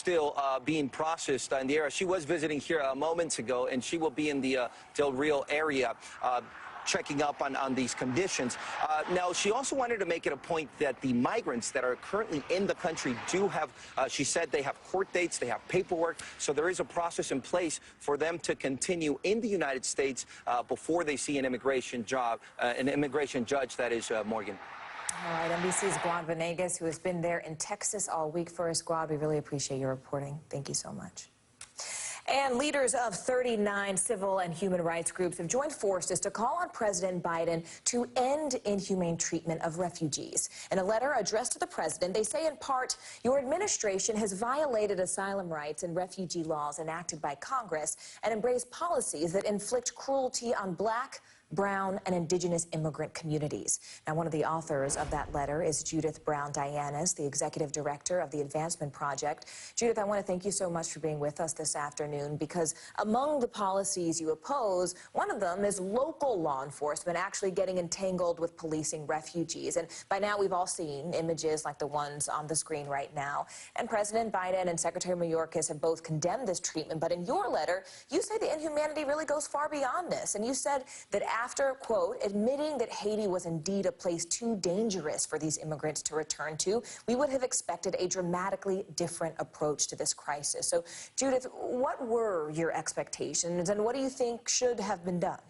still being processed in the area. She was visiting here moments ago, and she will be in the Del Rio area checking up on these conditions. Now, she also wanted to make it a point that the migrants that are currently in the country do have, she said they have court dates, they have paperwork, so there is a process in place for them to continue in the United States before they see an immigration judge, that is, Morgan. All right, NBC's Guad Venegas, who has been there in Texas all week for us. Guad, we really appreciate your reporting. Thank you so much. And leaders of 39 civil and human rights groups have joined forces to call on President Biden to end inhumane treatment of refugees. In a letter addressed to the president, they say in part, your administration has violated asylum rights and refugee laws enacted by Congress and embraced policies that inflict cruelty on Black, brown, and indigenous immigrant communities. Now, one of the authors of that letter is Judith Browne Dianis, the executive director of the Advancement Project. Judith, I want to thank you so much for being with us this afternoon, because among the policies you oppose, one of them is local law enforcement actually getting entangled with policing refugees. And by now, we've all seen images like the ones on the screen right now. And President Biden and Secretary Mayorkas have both condemned this treatment. But in your letter, you say the inhumanity really goes far beyond this. And you said that after, quote, admitting that Haiti was indeed a place too dangerous for these immigrants to return to, we would have expected a dramatically different approach to this crisis. So, Judith, what were your expectations, and what do you think should have been done?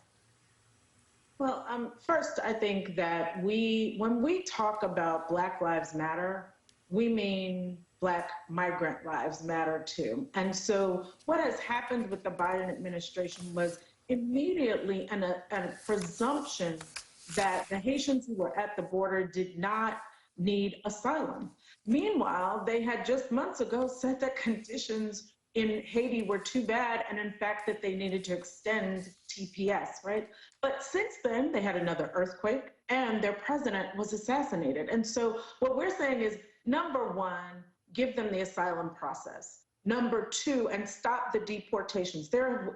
Well, first, I think that when we talk about Black Lives Matter, we mean Black migrant lives matter too. And so what has happened with the Biden administration was immediately a presumption that the Haitians who were at the border did not need asylum. Meanwhile, they had just months ago said that conditions in Haiti were too bad, and in fact that they needed to extend TPS, right? But since then, they had another earthquake and their president was assassinated. And so what we're saying is, number one, give them the asylum process. Number two, and stop the deportations.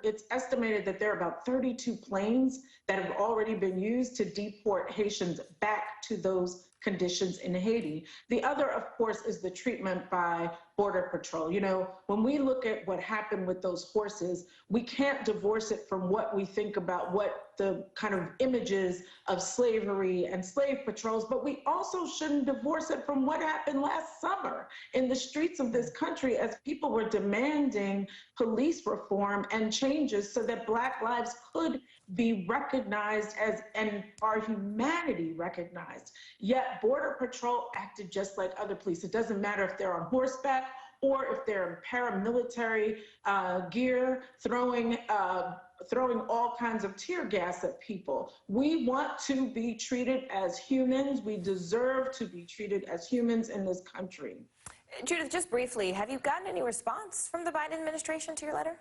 It's estimated that there are about 32 planes that have already been used to deport Haitians back to those conditions in Haiti. The other, of course, is the treatment by Border Patrol. You know, when we look at what happened with those horses, we can't divorce it from what we think about what the kind of images of slavery and slave patrols, but we also shouldn't divorce it from what happened last summer in the streets of this country as people were demanding police reform and changes so that Black lives could be recognized as, and our humanity recognized. Yet Border Patrol acted just like other police. It doesn't matter if they're on horseback or if they're in paramilitary gear, throwing all kinds of tear gas at people. We want to be treated as humans. We deserve to be treated as humans in this country. Judith, just briefly, have you gotten any response from the Biden administration to your letter?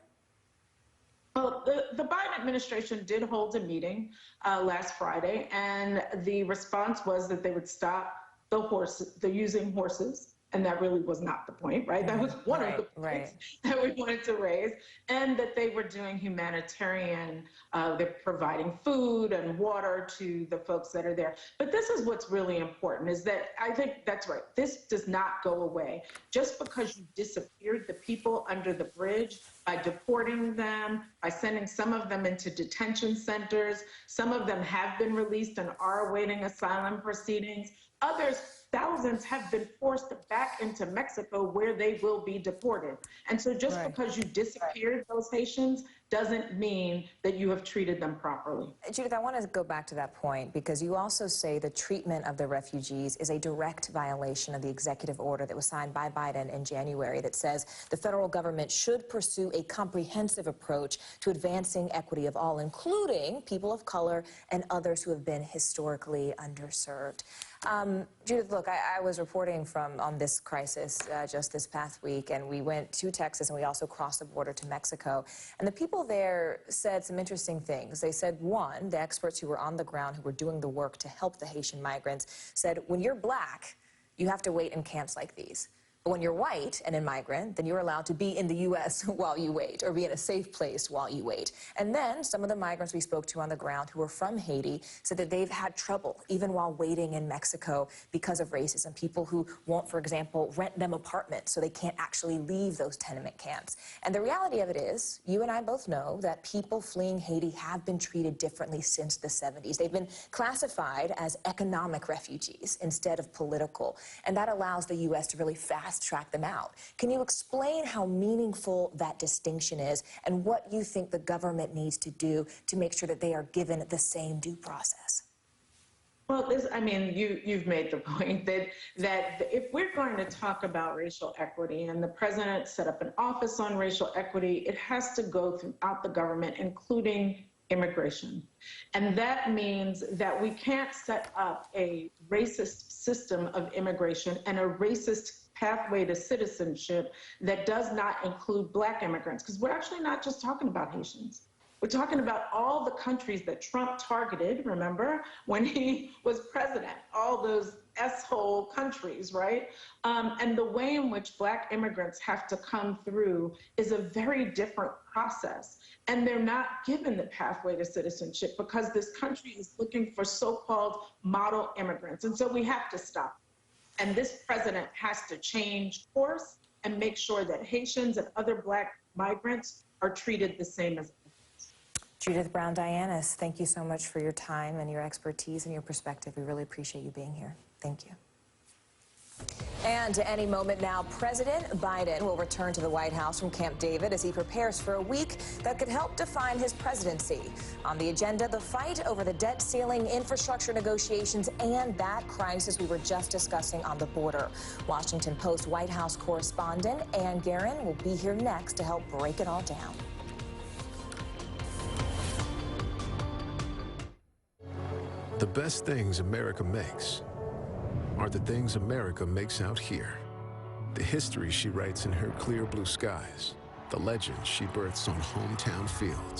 Well, the Biden administration did hold a meeting last Friday, and the response was that they would stop the using horses. And that really was not the point, right? That was one of the points that we wanted to raise. And that they were doing humanitarian, they're providing food and water to the folks that are there. But this is what's really important, is that I think that's right. This does not go away. Just because you disappeared the people under the bridge by deporting them, by sending some of them into detention centers, some of them have been released and are awaiting asylum proceedings. Others, thousands, have been forced back into Mexico where they will be deported. And so just because you disappeared those Haitians doesn't mean that you have treated them properly. Judith, I want to go back to that point, because you also say the treatment of the refugees is a direct violation of the executive order that was signed by Biden in January that says the federal government should pursue a comprehensive approach to advancing equity of all, including people of color and others who have been historically underserved. Judith, look, I was reporting on this crisis just this past week, and we went to Texas, and we also crossed the border to Mexico. And the people there said some interesting things. They said, one, the experts who were on the ground, who were doing the work to help the Haitian migrants, said, when you're Black, you have to wait in camps like these. When you're white and a migrant, then you're allowed to be in the U.S. while you wait, or be in a safe place while you wait. And then some of the migrants we spoke to on the ground who are from Haiti said that they've had trouble even while waiting in Mexico because of racism. People who won't, for example, rent them apartments so they can't actually leave those tenement camps. And the reality of it is, you and I both know that people fleeing Haiti have been treated differently since the 70s. They've been classified as economic refugees instead of political. And that allows the U.S. to really fast-track them out. Can you explain how meaningful that distinction is and what you think the government needs to do to make sure that they are given the same due process? Well, you've made the point that if we're going to talk about racial equity, and the president set up an office on racial equity, it has to go throughout the government, including immigration. And that means that we can't set up a racist system of immigration and a racist pathway to citizenship that does not include Black immigrants, because we're actually not just talking about Haitians. We're talking about all the countries that Trump targeted, remember, when he was president, all those S-hole countries, right? And the way in which Black immigrants have to come through is a very different process. And they're not given the pathway to citizenship because this country is looking for so-called model immigrants. And so we have to stop. And this president has to change course and make sure that Haitians and other Black migrants are treated the same as others. Judith Browne Dianis, thank you so much for your time and your expertise and your perspective. We really appreciate you being here. Thank you. And any moment now, President Biden will return to the White House from Camp David as he prepares for a week that could help define his presidency. On the agenda, the fight over the debt ceiling, infrastructure negotiations, and that crisis we were just discussing on the border. Washington Post White House correspondent Ann Guerin will be here next to help break it all down. The best things America makes are the things America makes out here. The history she writes in her clear blue skies, the legends she births on hometown fields.